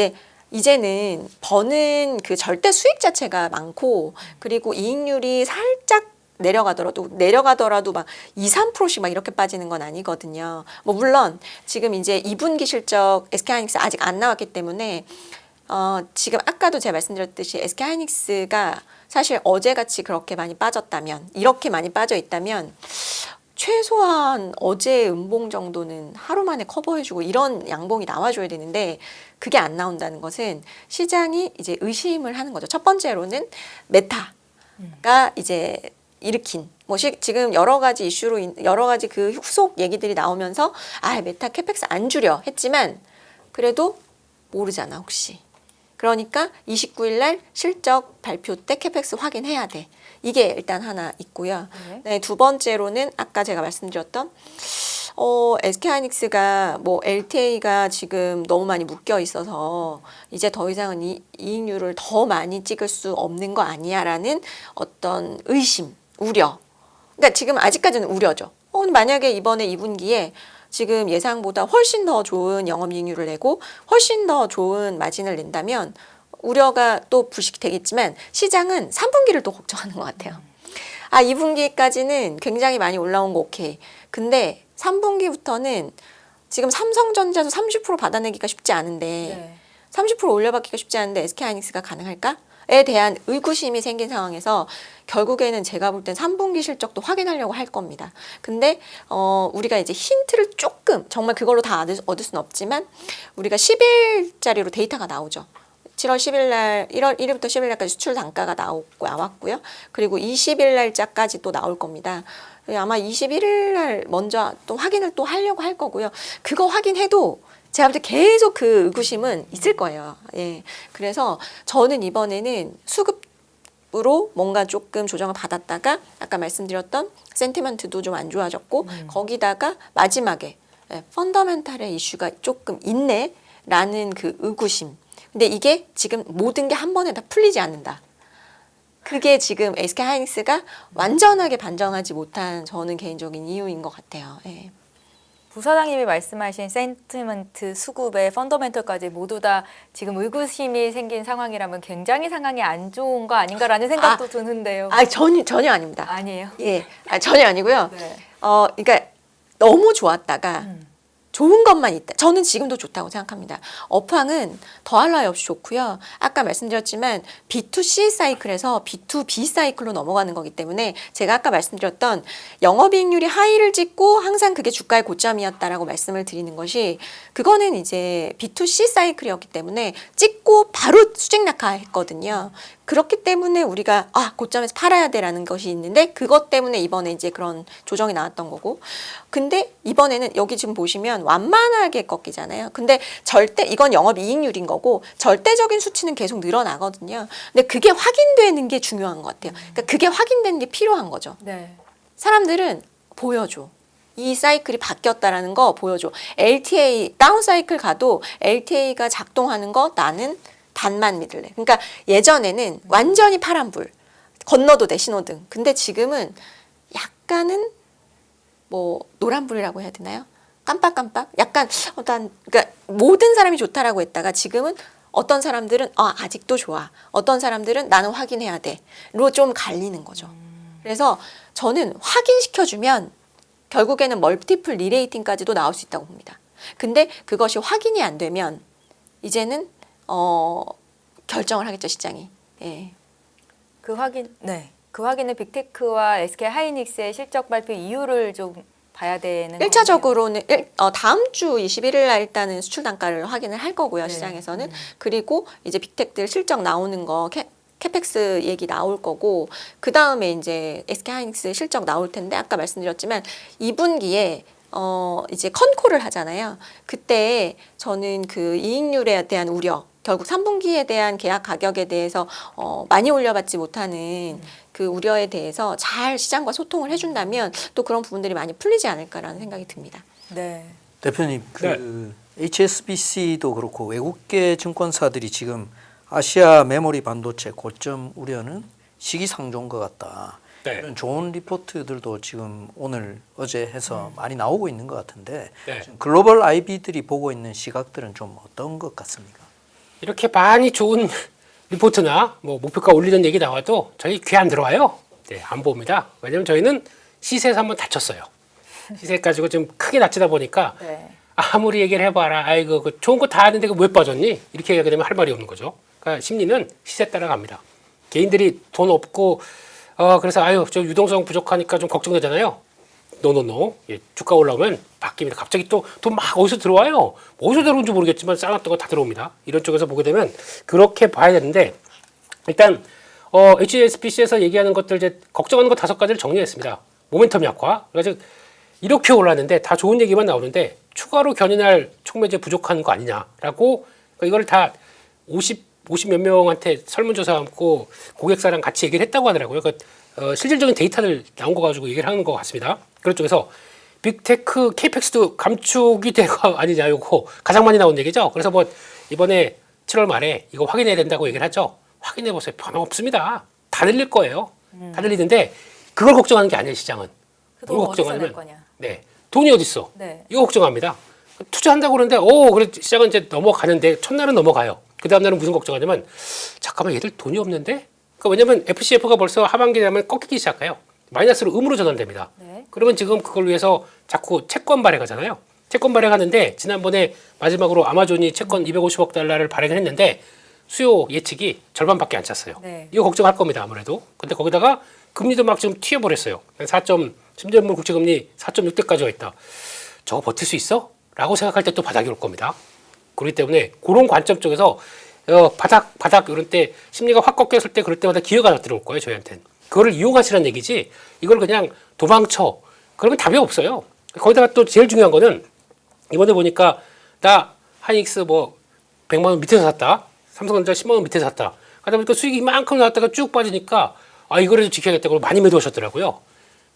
이제는 버는 그 절대 수익 자체가 많고 그리고 이익률이 살짝 내려가더라도 막 2, 3%씩 막 이렇게 빠지는 건 아니거든요. 뭐 물론 지금 이제 2분기 실적 SK하이닉스 아직 안 나왔기 때문에 지금 아까도 제가 말씀드렸듯이 SK하이닉스가 사실 어제같이 그렇게 많이 빠졌다면 이렇게 많이 빠져 있다면 최소한 어제 음봉 정도는 하루 만에 커버해주고 이런 양봉이 나와줘야 되는데 그게 안 나온다는 것은 시장이 이제 의심을 하는 거죠. 첫 번째로는 메타가 이제 일으킨 지금 여러 가지 이슈로 여러 가지 그 후속 얘기들이 나오면서 메타 캐펙스 안 줄여 했지만 그래도 모르잖아 혹시. 그러니까 29일 날 실적 발표 때 캐펙스 확인해야 돼. 이게 일단 하나 있고요. 네, 두 번째로는 아까 제가 말씀드렸던 SK하이닉스가 뭐 LTA가 지금 너무 많이 묶여 있어서 이제 더 이상은 이익률을 더 많이 찍을 수 없는 거 아니야라는 어떤 의심, 우려. 그러니까 지금 아직까지는 우려죠. 근데 만약에 이번에 2분기에 지금 예상보다 훨씬 더 좋은 영업이익률을 내고 훨씬 더 좋은 마진을 낸다면 우려가 또 불식이 되겠지만 시장은 3분기를 또 걱정하는 것 같아요. 2분기까지는 굉장히 많이 올라온 거 오케이. 근데 3분기부터는 지금 삼성전자도 30% 받아내기가 쉽지 않은데 30% 올려받기가 쉽지 않은데 SK하이닉스가 가능할까? 그거에 대한 의구심이 생긴 상황에서 결국에는 제가 볼 땐 3분기 실적도 확인하려고 할 겁니다. 근데 우리가 이제 힌트를 조금 정말 그걸로 다 얻을 수는 없지만 우리가 10일짜리로 데이터가 나오죠. 7월 10일 날 1월 1일부터 10일 날까지 수출 단가가 나왔고요. 그리고 20일 날짜까지 또 나올 겁니다. 아마 21일 날 먼저 또 확인을 또 하려고 할 거고요. 그거 확인해도 제가 볼 때 계속 그 의구심은 있을 거예요. 예. 그래서 저는 이번에는 수급으로 뭔가 조금 조정을 받았다가 아까 말씀드렸던 센티먼트도 좀 안 좋아졌고 거기다가 마지막에 펀더멘탈의 이슈가 조금 있네라는 그 의구심. 근데 이게 지금 모든 게 한 번에 다 풀리지 않는다. 그게 지금 SK 하이닉스가 완전하게 반전하지 못한 저는 개인적인 이유인 것 같아요. 예. 부사장님이 말씀하신 센티먼트, 수급의 펀더멘털까지 모두 다 지금 의구심이 생긴 상황이라면 굉장히 상황이 안 좋은 거 아닌가라는 생각도 드는데요. 전혀 아닙니다. 아니에요? 예, 전혀 아니고요. 네. 그러니까 너무 좋았다가 좋은 것만 있다. 저는 지금도 좋다고 생각합니다. 업황은 더할 나위 없이 좋고요. 아까 말씀드렸지만 B2C 사이클에서 B2B 사이클로 넘어가는 거기 때문에 제가 아까 말씀드렸던 영업이익률이 하이를 찍고 항상 그게 주가의 고점이었다라고 말씀을 드리는 것이 그거는 이제 B2C 사이클이었기 때문에 찍고 바로 수직 낙하했거든요. 그렇기 때문에 우리가 고점에서 팔아야 돼라는 것이 있는데 그것 때문에 이번에 이제 그런 조정이 나왔던 거고 근데 이번에는 여기 지금 보시면 완만하게 꺾이잖아요. 근데 절대 이건 영업이익률인 거고 절대적인 수치는 계속 늘어나거든요. 근데 그게 확인되는 게 중요한 것 같아요. 그러니까 그게 확인되는 게 필요한 거죠. 네. 사람들은 보여줘. 이 사이클이 바뀌었다라는 거 보여줘. LTA 다운 사이클 가도 LTA가 작동하는 거 나는 반만 믿을래. 그러니까 예전에는 완전히 파란불 건너도 돼 신호등. 근데 지금은 약간은 뭐 노란불이라고 해야 되나요? 깜빡깜빡. 약간 그러니까 모든 사람이 좋다라고 했다가 지금은 어떤 사람들은 아직도 좋아. 어떤 사람들은 나는 확인해야 돼.로 좀 갈리는 거죠. 그래서 저는 확인시켜주면 결국에는 멀티플 리레이팅까지도 나올 수 있다고 봅니다. 근데 그것이 확인이 안 되면 이제는 결정을 하겠죠 시장이. 예. 그 확인은 빅테크와 SK 하이닉스의 실적 발표 이유를 좀 봐야 되는 거네요. 1차적으로는 다음 주 21일 날 일단은 수출 단가를 확인을 할 거고요. 네. 시장에서는. 그리고 이제 빅텍들 실적 나오는 거 캐펙스 얘기 나올 거고 그 다음에 이제 SK 하이닉스 실적 나올 텐데 아까 말씀드렸지만 2분기에 이제 컨콜을 하잖아요. 그때 저는 그 이익률에 대한 우려 결국 3분기에 대한 계약 가격에 대해서 많이 올려받지 못하는 그 우려에 대해서 잘 시장과 소통을 해준다면 또 그런 부분들이 많이 풀리지 않을까라는 생각이 듭니다. 네. 대표님, HSBC도 그렇고 외국계 증권사들이 지금 아시아 메모리 반도체 고점 우려는 시기상조인 것 같다. 네. 이런 좋은 리포트들도 지금 오늘 어제 해서 많이 나오고 있는 것 같은데 네. 지금 글로벌 IB들이 보고 있는 시각들은 좀 어떤 것 같습니까? 이렇게 많이 좋은 리포트나 뭐 목표가 올리는 얘기 나와도 저희 귀 안 들어와요. 네, 안 봅니다. 왜냐면 저희는 시세에서 한번 다쳤어요. 시세 가지고 좀 크게 다치다 보니까 네. 아무리 얘기를 해봐라. 아이고 그 좋은 거 다 하는데 왜 빠졌니? 이렇게 얘기하게 되면 할 말이 없는 거죠. 그러니까 심리는 시세 따라갑니다. 개인들이 돈 없고 그래서 저 유동성 부족하니까 좀 걱정되잖아요. 노노노. 예, 주가 올라오면 바뀝니다. 갑자기 또 돈 막 어디서 들어와요. 어디서 들어오는지 모르겠지만 쌓았던 거 다 들어옵니다. 이런 쪽에서 보게 되면 그렇게 봐야 되는데 일단 HSBC에서 얘기하는 것들 이제 걱정하는 거 5가지를 정리했습니다. 모멘텀 약화. 그래서 이렇게 올랐는데 다 좋은 얘기만 나오는데 추가로 견인할 촉매제 부족한 거 아니냐라고 이걸 다 50 몇 명한테 설문조사하고 고객사랑 같이 얘기를 했다고 하더라고요. 실질적인 데이터를 나온 거 가지고 얘기를 하는 것 같습니다. 그런 쪽에서 빅테크 케이펙스도 감축이 된 거 아니냐 요거 가장 많이 나온 얘기죠. 그래서 뭐 이번에 7월 말에 이거 확인해야 된다고 얘기를 하죠. 확인해 보세요. 변화 없습니다. 다 늘릴 거예요. 다 늘리는데 그걸 걱정하는 게 아니에요. 시장은. 돈 어디서 낼 거냐. 네, 돈이 어디 있어? 네. 이거 걱정합니다. 투자한다고 그러는데 그래 시장은 이제 넘어가는데 첫날은 넘어가요. 그 다음 날은 무슨 걱정하냐면 잠깐만 얘들 돈이 없는데? 그러니까 왜냐면 FCF가 벌써 하반기 되면 꺾이기 시작해요. 마이너스로 음으로 전환됩니다. 네. 그러면 지금 그걸 위해서 자꾸 채권 발행하잖아요. 채권 발행하는데 지난번에 마지막으로 아마존이 채권 250억 달러를 발행을 했는데 수요 예측이 절반밖에 안 찼어요. 네. 이거 걱정할 겁니다 아무래도. 근데 거기다가 금리도 막 지금 튀어버렸어요. 10년물 국채금리 4.6대까지 와 있다. 저거 버틸 수 있어? 라고 생각할 때 또 바닥이 올 겁니다. 그렇기 때문에 그런 관점 쪽에서 바닥 이런 때 심리가 확 꺾였을 때 그럴 때마다 기회가 들어올 거예요 저희한테는. 그거를 이용하시라는 얘기지 이걸 그냥 도망쳐 그러면 답이 없어요. 거기다가 또 제일 중요한 거는 이번에 보니까 나 하이닉스 뭐 100만 원 밑에서 샀다. 삼성전자 10만 원 밑에서 샀다. 하다 보니까 수익이 이만큼 나왔다가 쭉 빠지니까 이거라도 지켜야겠다고 많이 매도하셨더라고요.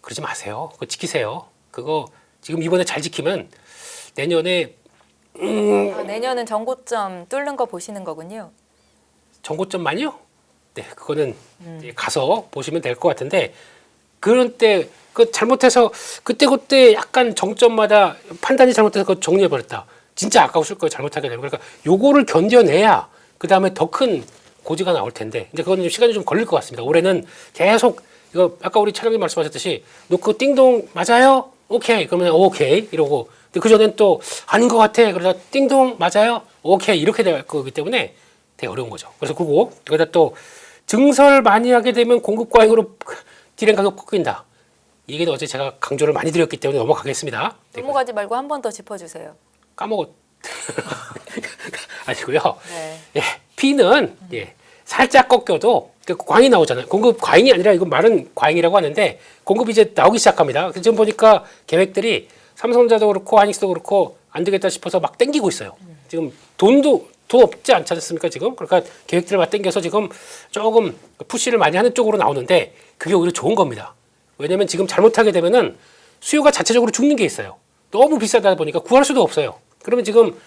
그러지 마세요. 그거 지키세요. 그거 지금 이번에 잘 지키면 내년에 내년은 전고점 뚫는 거 보시는 거군요. 정고점만요? 네, 그거는 이제 가서 보시면 될 것 같은데 그런 때 그 잘못해서 그때 약간 정점마다 판단이 잘못해서 그거 정리해 버렸다. 진짜 아까우실 거예요. 잘못하게 되면. 그러니까 요거를 견뎌내야 그 다음에 더 큰 고지가 나올 텐데 이제 그거는 시간이 좀 걸릴 것 같습니다. 올해는 계속 이거 아까 우리 차장님 말씀하셨듯이 놓고 띵동 맞아요? 오케이 그러면 오케이 이러고 근데 그 전엔 또 아닌 것 같아 그러다 띵동 맞아요? 오케이 이렇게 될 거기 때문에 되게 어려운 거죠. 그래서 그리고 여기다 또 증설 많이 하게 되면 공급 과잉으로 디램 가격 꺾인다. 이게 어제 제가 강조를 많이 드렸기 때문에 넘어가겠습니다. 네, 넘어가지 말고 한 번 더 짚어주세요. 까먹었 아니고요. 네. 예, P는 살짝 꺾여도 광이 나오잖아요. 공급 과잉이 아니라 이건 말은 과잉이라고 하는데 공급이 이제 나오기 시작합니다. 지금 보니까 계획들이 삼성전자도 그렇고 하이닉스도 그렇고 안 되겠다 싶어서 막 땡기고 있어요. 지금 돈 없지 않지 않습니까 지금? 그러니까 계획들을 막 땡겨서 지금 조금 푸시를 많이 하는 쪽으로 나오는데 그게 오히려 좋은 겁니다. 왜냐면 지금 잘못하게 되면은 수요가 자체적으로 죽는 게 있어요. 너무 비싸다 보니까 구할 수도 없어요. 그러면 지금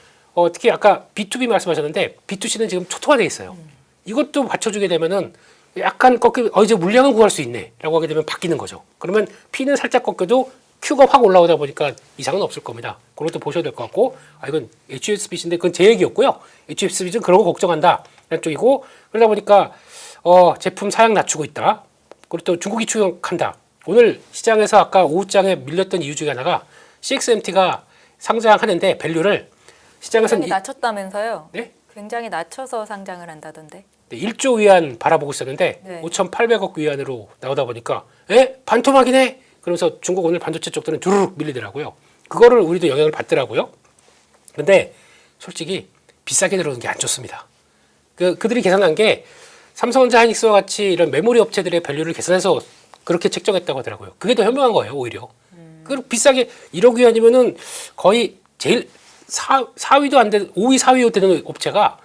특히 아까 B2B 말씀하셨는데 B2C는 지금 초토화돼 있어요. 이것도 받쳐주게 되면은 약간 꺾이면 이제 물량은 구할 수 있네라고 하게 되면 바뀌는 거죠. 그러면 P는 살짝 꺾여도 Q가 확 올라오다 보니까 이상은 없을 겁니다. 그런 것도 보셔야 될 것 같고 이건 HSBC인데 그건 제 얘기였고요. HSBC는 그런 거 걱정한다 라는 쪽이고 그러다 보니까 제품 사양 낮추고 있다. 그리고 또 중국이 추격한다. 오늘 시장에서 아까 오후장에 밀렸던 이유 중에 하나가 CXMT가 상장하는데 밸류를 시장에서는 굉장히 낮췄다면서요? 네? 굉장히 낮춰서 상장을 한다던데. 1조 위안 바라보고 있었는데 네. 5,800억 위안으로 나오다 보니까 반토막이네? 그러면서 중국 오늘 반도체 쪽들은 주르륵 밀리더라고요. 그거를 우리도 영향을 받더라고요. 근데 솔직히 비싸게 들어오는 게 안 좋습니다. 그들이 계산한 게 삼성전자 하이닉스와 같이 이런 메모리 업체들의 밸류를 계산해서 그렇게 책정했다고 하더라고요. 그게 더 현명한 거예요, 오히려. 그 비싸게 1억 위안이면은 거의 제일 4위도 안 되는 5위, 4위 되는 업체가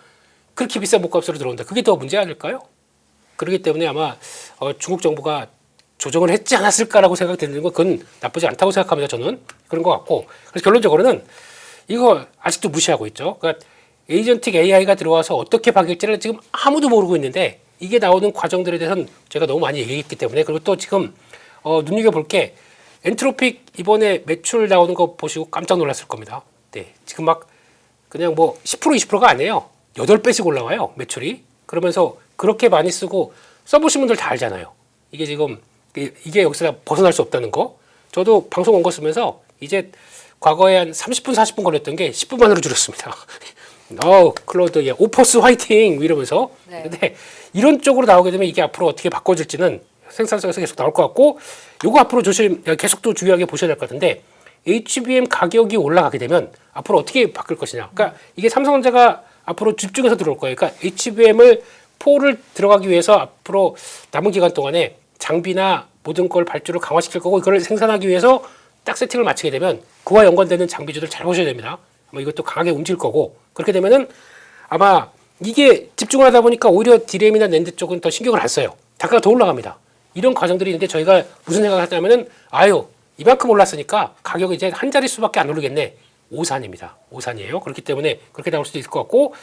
그렇게 비싼 목값으로 들어온다. 그게 더 문제 아닐까요? 그렇기 때문에 아마 중국 정부가 조정을 했지 않았을까라고 생각되는 건 그건 나쁘지 않다고 생각합니다. 저는 그런 것 같고 그래서 결론적으로는 이거 아직도 무시하고 있죠. 그러니까 에이전틱 AI가 들어와서 어떻게 바뀔지를 지금 아무도 모르고 있는데 이게 나오는 과정들에 대해서는 제가 너무 많이 얘기했기 때문에 그리고 또 지금 눈여겨볼 게 엔트로픽 이번에 매출 나오는 거 보시고 깜짝 놀랐을 겁니다. 네, 지금 막 그냥 뭐 10% 20%가 아니에요. 8배씩 올라와요 매출이. 그러면서 그렇게 많이 쓰고 써보신 분들 다 알잖아요. 이게 지금 이게 여기서 벗어날 수 없다는 거. 저도 방송 온 거 쓰면서 이제 과거에 한 30분 40분 걸렸던 게 10분 만으로 줄였습니다. 클로드 오퍼스 화이팅 이러면서. 네. 근데 이런 쪽으로 나오게 되면 이게 앞으로 어떻게 바꿔질지는 생산성에서 계속 나올 것 같고 요거 앞으로 계속 또 중요하게 보셔야 될 것 같은데 HBM 가격이 올라가게 되면 앞으로 어떻게 바뀔 것이냐. 그러니까 이게 삼성전자가 앞으로 집중해서 들어올 거예요. 그러니까 HBM을 포를 들어가기 위해서 앞으로 남은 기간 동안에 장비나 모든 걸 발주를 강화시킬 거고 이걸 생산하기 위해서 딱 세팅을 마치게 되면 그와 연관되는 장비주들 잘 보셔야 됩니다. 아마 이것도 강하게 움직일 거고 그렇게 되면은 아마 이게 집중을 하다 보니까 오히려 디램이나 낸드 쪽은 더 신경을 안 써요. 단가가 더 올라갑니다. 이런 과정들이 있는데 저희가 무슨 생각을 하냐면은 이만큼 올랐으니까 가격이 이제 한 자릿수밖에 안 오르겠네. 오산입니다. 오산이에요. 그렇기 때문에 그렇게 나올 수도 있을 것 같고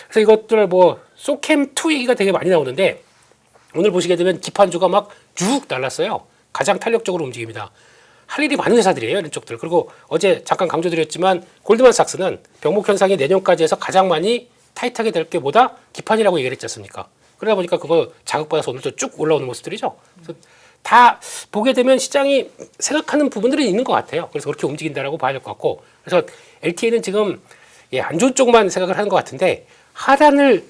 그래서 이것들 뭐 소캠2 얘기가 되게 많이 나오는데 오늘 보시게 되면 기판주가 막 쭉 날랐어요. 가장 탄력적으로 움직입니다. 할 일이 많은 회사들이에요. 이런 쪽들. 그리고 어제 잠깐 강조드렸지만 골드만삭스는 병목 현상이 내년까지 해서 가장 많이 타이트하게 될 게 뭐다? 기판이라고 얘기를 했지 않습니까? 그러다 보니까 그거 자극받아서 오늘도 쭉 올라오는 모습들이죠. 그래서 다 보게 되면 시장이 생각하는 부분들이 있는 것 같아요. 그래서 그렇게 움직인다라고 봐야 될 것 같고 그래서 LTA는 지금 안 좋은 쪽만 생각을 하는 것 같은데 하단을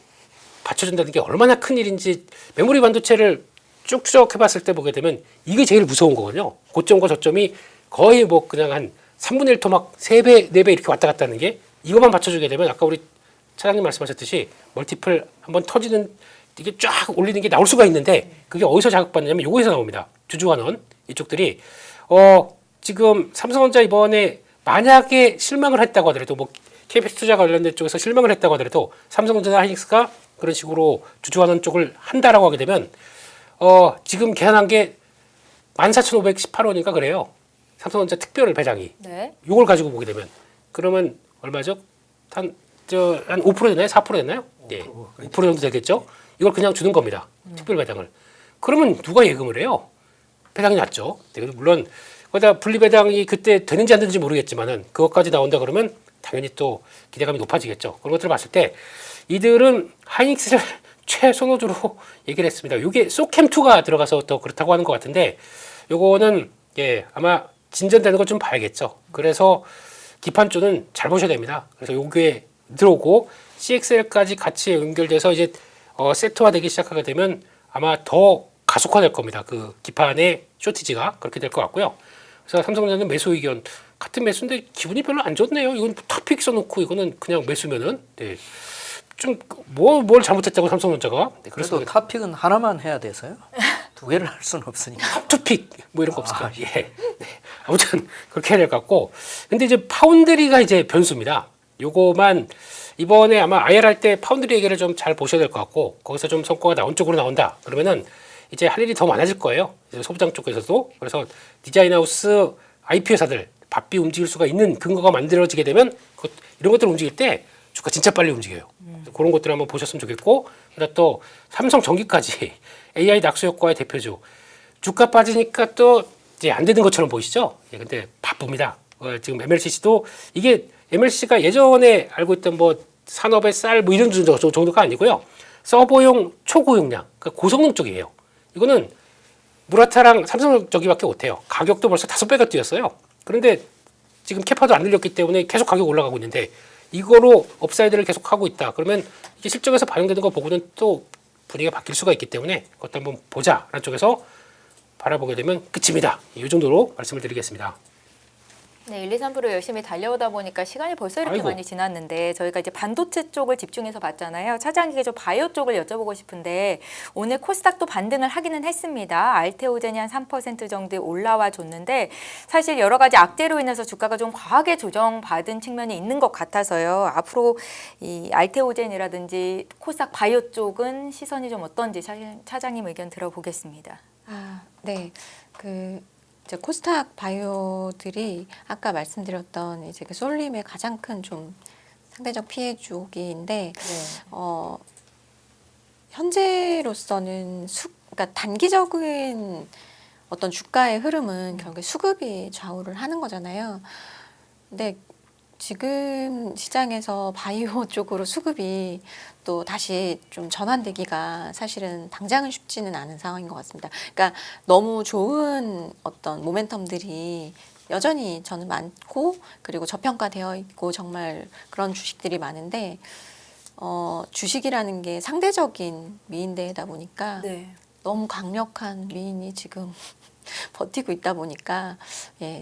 받쳐준다는 게 얼마나 큰 일인지 메모리 반도체를 쭉 추적해봤을 때 보게 되면 이게 제일 무서운 거거든요. 고점과 저점이 거의 뭐 그냥 한 3분의 1토 막 3배, 4배 이렇게 왔다 갔다 하는 게 이것만 받쳐주게 되면 아까 우리 차장님 말씀하셨듯이 멀티플 한번 터지는 이게 쫙 올리는 게 나올 수가 있는데 그게 어디서 자극받느냐면 요거에서 나옵니다. 주주환원 이쪽들이 지금 삼성전자 이번에 만약에 실망을 했다고 하더라도 뭐 KPX 투자 관련된 쪽에서 실망을 했다고 하더라도 삼성전자 하이닉스가 그런 식으로 주주환원 쪽을 한다라고 하게 되면 지금 계산한 게 14,518원인가 그래요. 삼성전자 특별 배당이. 네. 요걸 가지고 보게 되면 그러면 얼마죠? 한 5% 됐나요? 4% 됐나요? 네. 5% 정도 되겠죠? 이걸 그냥 주는 겁니다. 특별 배당을. 그러면 누가 예금을 해요? 배당이 낮죠. 네, 물론 거기다 분리 배당이 그때 되는지 안 되는지 모르겠지만은 그것까지 나온다 그러면 당연히 또 기대감이 높아지겠죠. 그런 것들을 봤을 때 이들은 하이닉스를 최선호주로 얘기를 했습니다. 이게 소캠2가 들어가서 더 그렇다고 하는 것 같은데 요거는 아마 진전되는 걸 좀 봐야겠죠. 그래서 기판주는 잘 보셔야 됩니다. 그래서 요게 들어오고 CXL까지 같이 연결돼서 이제 세트화되기 시작하게 되면 아마 더 가속화될 겁니다. 그 기판의 쇼티지가 그렇게 될 것 같고요. 그래서 삼성전자는 매수 의견 같은 매수인데 기분이 별로 안 좋네요. 이건 토픽 써놓고 이거는 그냥 매수면은 좀 뭘 잘못했다고 삼성전자가 그래도 탑픽은 하나만 해야 돼서요. 두 개를 할 수는 없으니까. 투픽 뭐 이런 거 없을까요? 예. 네. 아무튼 그렇게 해야 될 것 같고 근데 이제 파운드리가 이제 변수입니다. 요거만 이번에 아마 IR 할 때 파운드리 얘기를 좀 잘 보셔야 될 것 같고 거기서 좀 성과가 나온 쪽으로 나온다 그러면은 이제 할 일이 더 많아질 거예요. 이제 소부장 쪽에서도. 그래서 디자인하우스 IP 회사들 바삐 움직일 수가 있는 근거가 만들어지게 되면 이런 것들 움직일 때 주가 진짜 빨리 움직여요. 그런 것들 한번 보셨으면 좋겠고 그다음 또 삼성전기까지 AI 낙수 효과의 대표주 주가 빠지니까 또 이제 안 되는 것처럼 보이시죠? 예, 근데 바쁩니다. 지금 MLCC도 이게 MLCC가 예전에 알고 있던 뭐 산업의 쌀 뭐 이런 정도가 아니고요. 서버용 초고용량, 그러니까 고성능 쪽이에요. 이거는 무라타랑 삼성 저기밖에 못해요. 가격도 벌써 5배가 뛰었어요. 그런데 지금 캐파도 안 늘렸기 때문에 계속 가격 올라가고 있는데 이거로 업사이드를 계속 하고 있다. 그러면 이게 실적에서 반영되는 거 보고는 또 분위기가 바뀔 수가 있기 때문에 그것도 한번 보자라는 쪽에서 바라보게 되면 끝입니다. 이 정도로 말씀을 드리겠습니다. 네, 1, 2, 3부로 열심히 달려오다 보니까 시간이 벌써 이렇게 아이고. 많이 지났는데 저희가 이제 반도체 쪽을 집중해서 봤잖아요. 차장님께 좀 바이오 쪽을 여쭤보고 싶은데 오늘 코스닥도 반등을 하기는 했습니다. 알테오젠이 한 3% 정도 올라와 줬는데 사실 여러 가지 악재로 인해서 주가가 좀 과하게 조정받은 측면이 있는 것 같아서요. 앞으로 이 알테오젠이라든지 코스닥 바이오 쪽은 시선이 좀 어떤지 차장님 의견 들어보겠습니다. 네. 이제 코스닥 바이오들이 아까 말씀드렸던 이제 그 솔림의 가장 큰 좀 상대적 피해 주기인데 현재로서는 그러니까 단기적인 어떤 주가의 흐름은 결국에 수급이 좌우를 하는 거잖아요. 근데 지금 시장에서 바이오 쪽으로 수급이 또 다시 좀 전환되기가 사실은 당장은 쉽지는 않은 상황인 것 같습니다. 그러니까 너무 좋은 어떤 모멘텀들이 여전히 저는 많고 그리고 저평가되어 있고 정말 그런 주식들이 많은데 주식이라는 게 상대적인 미인대다 보니까 너무 강력한 미인이 지금 버티고 있다 보니까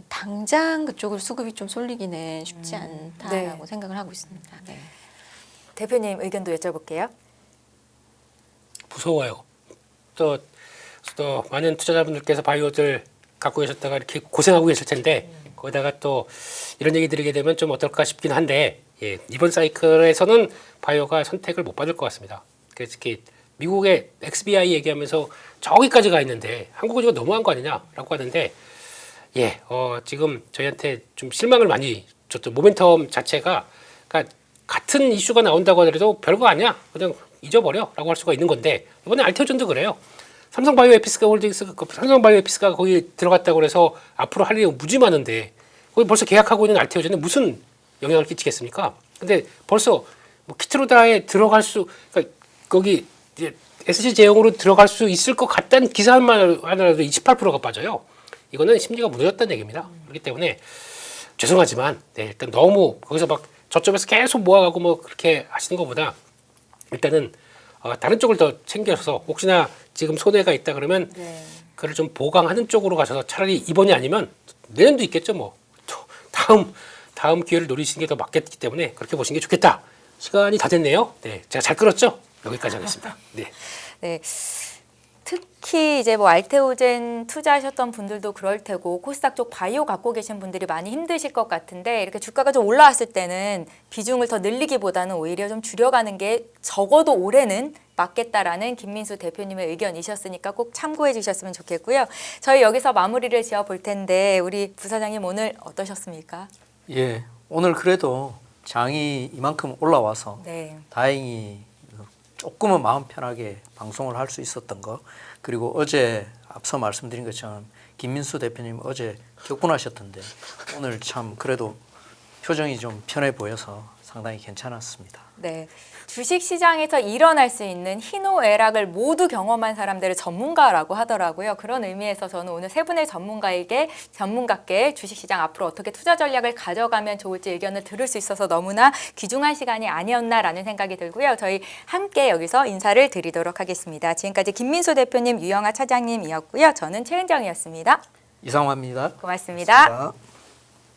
당장 그쪽으로 수급이 좀 쏠리기는 쉽지 않다라고 생각을 하고 있습니다. 네. 대표님 의견도 여쭤볼게요. 무서워요. 또 많은 투자자분들께서 바이오들 갖고 계셨다가 이렇게 고생하고 계실 텐데 거기다가 또 이런 얘기 드리게 되면 좀 어떨까 싶긴 한데 이번 사이클에서는 바이오가 선택을 못 받을 것 같습니다. 그래서 특히 미국의 XBI 얘기하면서 저기까지 가 있는데 한국은 이거 너무한 거 아니냐라고 하는데 지금 저희한테 좀 실망을 많이 줬죠. 모멘텀 자체가 그러니까 같은 이슈가 나온다고 하더라도 별거 아니야. 그냥 잊어버려라고 할 수가 있는 건데 이번에 알테오전도 그래요. 삼성바이오에피스가 삼성바이오에피스가 거기 들어갔다고 그래서 앞으로 할 일이 무지 많은데 거기 벌써 계약하고 있는 알테오전은 무슨 영향을 끼치겠습니까? 근데 벌써 뭐 키트로다에 들어갈 그러니까 거기 이제 SC 제형으로 들어갈 수 있을 것 같다는 기사만 하나라도 28%가 빠져요. 이거는 심리가 무너졌다는 얘기입니다. 그렇기 때문에 죄송하지만 일단 너무 거기서 막 저점에서 계속 모아가고 뭐 그렇게 하시는 것보다 일단은 다른 쪽을 더 챙겨서 혹시나 지금 손해가 있다 그러면 네. 그를 좀 보강하는 쪽으로 가셔서 차라리 이번이 아니면 내년도 있겠죠 뭐. 또 다음 기회를 노리시는 게 더 맞겠기 때문에 그렇게 보시는 게 좋겠다. 시간이 다 됐네요. 네, 제가 잘 끌었죠? 여기까지 하겠습니다. 네. 네. 특히 이제 뭐 알테오젠 투자하셨던 분들도 그럴 테고 코스닥 쪽 바이오 갖고 계신 분들이 많이 힘드실 것 같은데 이렇게 주가가 좀 올라왔을 때는 비중을 더 늘리기보다는 오히려 좀 줄여가는 게 적어도 올해는 맞겠다라는 김민수 대표님의 의견이셨으니까 꼭 참고해 주셨으면 좋겠고요. 저희 여기서 마무리를 지어 볼 텐데 우리 부사장님 오늘 어떠셨습니까? 예, 오늘 그래도 장이 이만큼 올라와서 네. 다행히 조금은 마음 편하게 방송을 할 수 있었던 거, 그리고 어제 앞서 말씀드린 것처럼 김민수 대표님 어제 격분하셨던데 오늘 참 그래도 표정이 좀 편해 보여서 상당히 괜찮았습니다. 네. 주식 시장에서 일어날 수 있는 희노애락을 모두 경험한 사람들을 전문가라고 하더라고요. 그런 의미에서 저는 오늘 세 분의 전문가께 주식 시장 앞으로 어떻게 투자 전략을 가져가면 좋을지 의견을 들을 수 있어서 너무나 귀중한 시간이 아니었나라는 생각이 들고요. 저희 함께 여기서 인사를 드리도록 하겠습니다. 지금까지 김민수 대표님, 유영아 차장님이었고요. 저는 최은정이었습니다. 이상화입니다. 고맙습니다. 고맙습니다.